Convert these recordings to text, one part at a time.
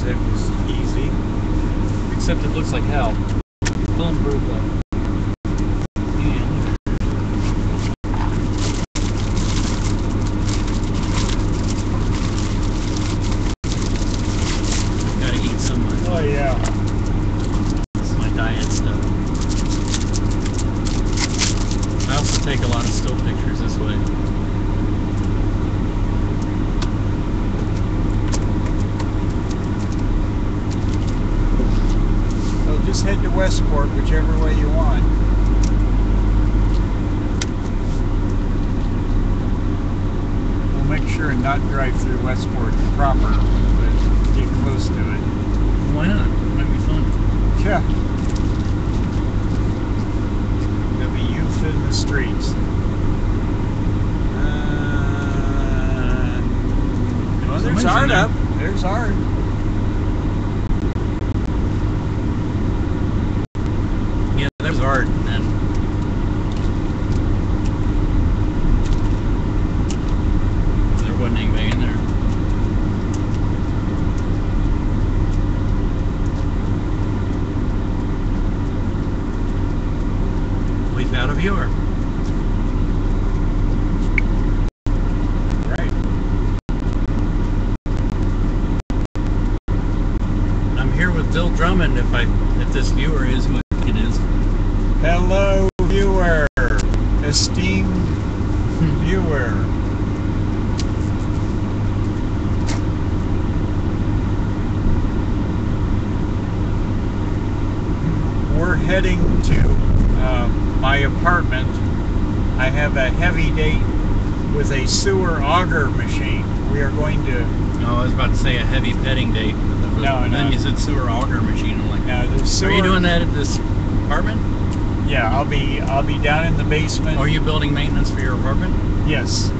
It was easy. Except it looks like hell. Bulletproof though. Gotta eat some of my. Oh yeah. This is my diet stuff. I also take a lot of still pictures this way. So just head to Westport, whichever way you want. We'll make sure and not drive through Westport proper, but get close to it. Why not? Might be fun. Yeah. There'll be youth in the streets. Well, there's Somebody's art in there. up. There's art. Yeah, there's art, and there wasn't anybody in there. We've got a viewer. Right. I'm here with Bill Drummond. If this viewer is who I think it is. Hello, viewer. Esteemed viewer. We're heading to my apartment. I have a heavy date with a sewer auger machine. We are going to. No, I was about to say a heavy petting date. No. Then you said sewer auger machine. I'm like, Now the sewer. are you doing that at this apartment? Yeah, I'll be down in the basement. Or are you building maintenance for your apartment? Yes.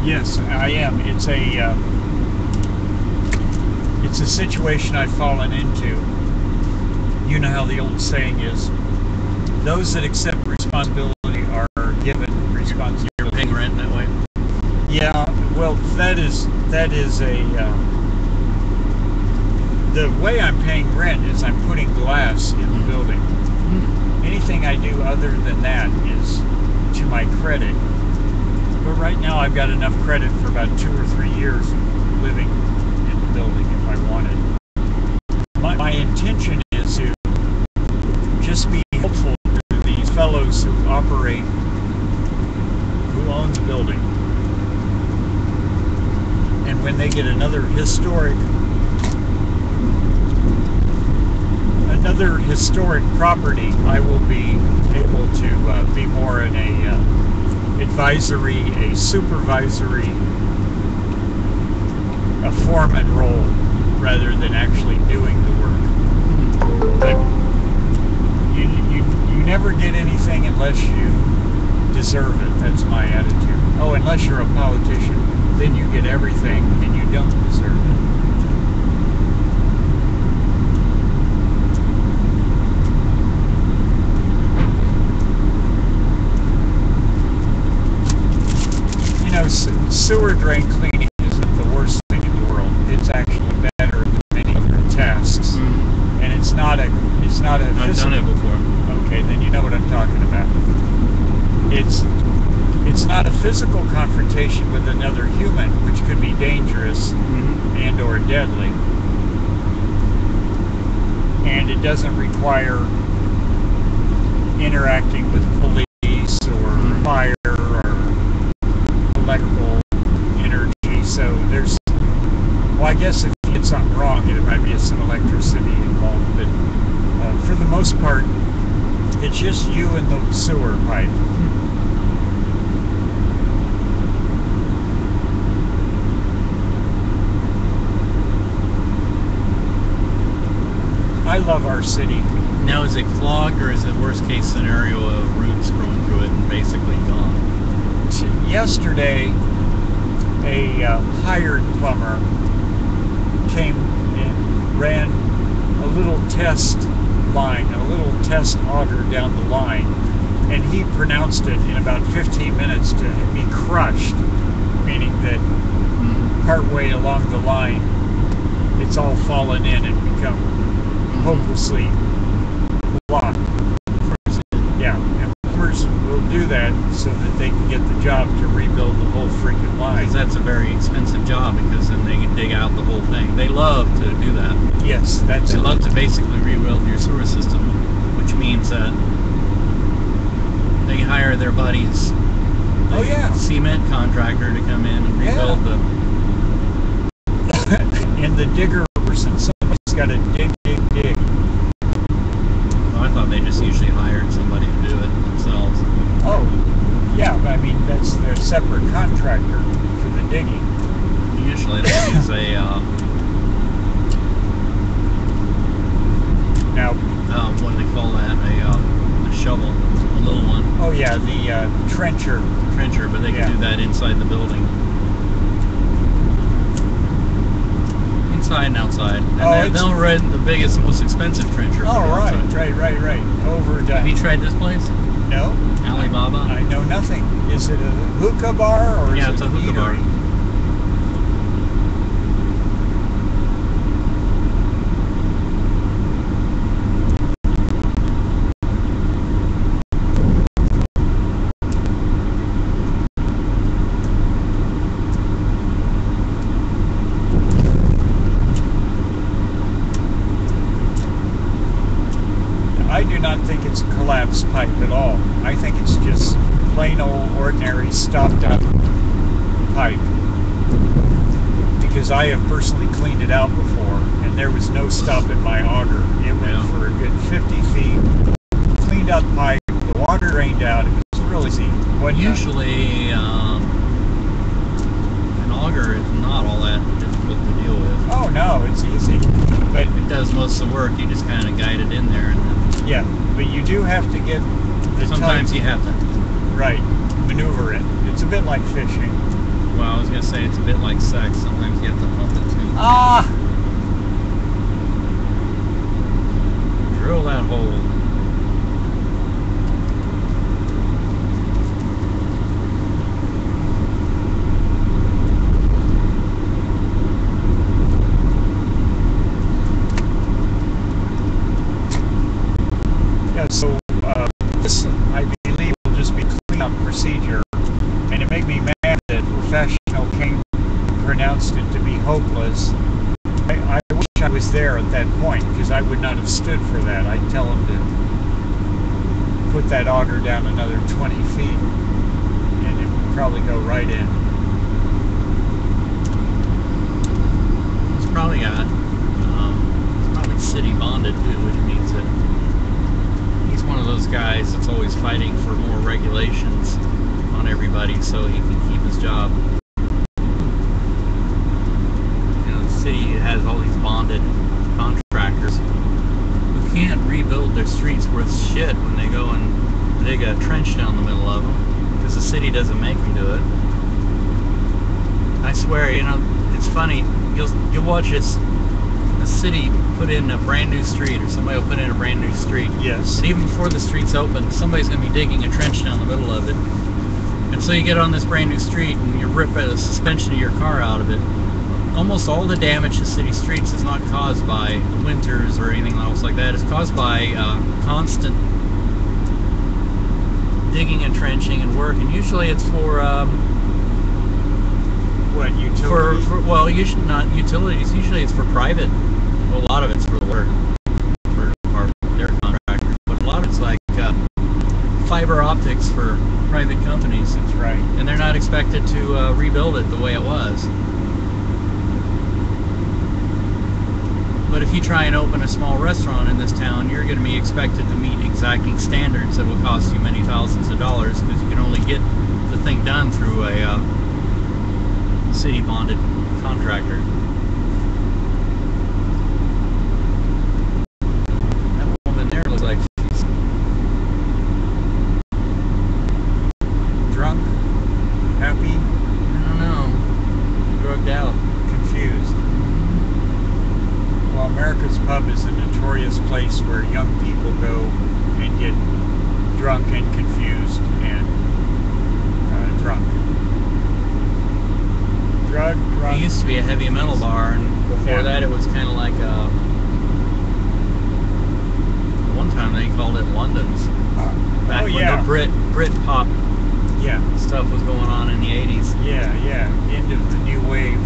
Yes, I am. It's a situation I've fallen into. You know how the old saying is, those that accept responsibility are given responsibility. You're paying rent that way? Yeah, well, that is the way I'm paying rent is I'm putting glass in the building. Anything I do other than that is to my credit. But right now I've got enough credit for about 2 or 3 years living in the building if I wanted. My intention is to just be helpful to these fellows who own the building. And when they get another historic property, I will be able to be more in a advisory, a supervisory, a foreman role rather than actually doing the work. But you never get anything unless you deserve it. That's my attitude. Oh, unless you're a politician, then you get everything and you don't deserve it. You know, sewer drain cleaning isn't the worst thing in the world. It's actually better than many other tasks. And it's not a I've done it before. Okay, then you know what I'm talking about. It's not a physical confrontation with another human, which could be dangerous and or deadly. And it doesn't require interacting with police or fire or electrical energy. So there's, well, I guess if you get something wrong, there might be some electricity involved. But for the most part, it's just you and the sewer pipe. I love our city. Now, is it clogged or is it worst case scenario of roots growing through it and basically gone? Yesterday, a hired plumber came and ran a little test line, a little test auger down the line, and he pronounced it in about 15 minutes to be crushed, meaning that partway along the line it's all fallen in and become hopelessly blocked. Yeah, and plumbers will do that so that they can get the job to rebuild the whole freaking line. Because that's a very expensive job, because then they can dig out the whole thing. They love to do that. Yes, that's They it. love to basically rebuild your sewer system, which means that they hire their buddies, Oh, yeah. cement contractor, to come in and rebuild In the digger person, somebody's got to dig. Well, I thought they just usually hired somebody to do it themselves. Oh, yeah, but I mean, that's their separate contractor for the digging. Usually they use a Now, what do they call that? A shovel, a little one, oh yeah, the trencher. trencher, but they Yeah. can do that inside the building. Inside and outside. And Oh, they'll rent the biggest, most expensive trencher. Oh, for right, outside. right. Over Have you to, tried this place? no, Alibaba? I know nothing. Is it a hookah bar or Yeah, is it's it a hookah bar. eatery? I do not think it's a collapsed pipe at all. I think it's just plain old ordinary stopped up pipe. Because I have personally cleaned it out before and there was no stop in my auger. It went Yeah. for a good 50 feet, cleaned out pipe, the water drained out, it was really easy. Well, usually, an auger is not all that difficult to deal with. Oh no, it's easy. But It does most of the work. You just kind of guide it in there, and then yeah, but you do have to get the sometimes time you have to. right, maneuver it. It's a bit like fishing. Well, I was gonna say it's a bit like sex. Sometimes you have to pump it too. Ah! Drill that hole. Yeah, so this, I believe, will just be cleanup procedure. And it made me mad that Professional King pronounced it to be hopeless. I wish I was there at that point, because I would not have stood for that. I'd tell him to put that auger down another 20 feet, and it would probably go right in. It's probably got, it's probably city bonded too, which means that he's one of those guys that's always fighting for more regulations on everybody so he can keep his job. You know, the city has all these bonded contractors who can't rebuild their streets worth shit when they go and dig a trench down the middle of them because the city doesn't make them do it. I swear, you know, it's funny. You'll watch this. A city put in a brand new street, or somebody will put in a brand new street. Yes. And even before the street's open, somebody's going to be digging a trench down the middle of it. And so you get on this brand new street and you rip a suspension of your car out of it. Almost all the damage to city streets is not caused by winters or anything else like that. It's caused by constant digging and trenching and work. And usually it's for What, utility? well, usually not utilities. Usually it's for private. Well, a lot of it's for work for their contractors, but a lot of it's like fiber optics for private companies, That's right. and they're not expected to rebuild it the way it was. But if you try and open a small restaurant in this town, you're going to be expected to meet exacting standards that will cost you many thousands of dollars because you can only get the thing done through a city bonded contractor. That woman there looks like she's Drunk? Happy? I don't know, drugged out. Confused? Well, America's Pub is a notorious place where young people go and get drunk and confused and drunk. drug It run. used to be a heavy metal bar, and before Yeah. that, it was kind of like a. One time they called it London's. Back when yeah. the Brit pop Yeah, stuff was going on in the 80s. yeah, yeah. End of the new wave.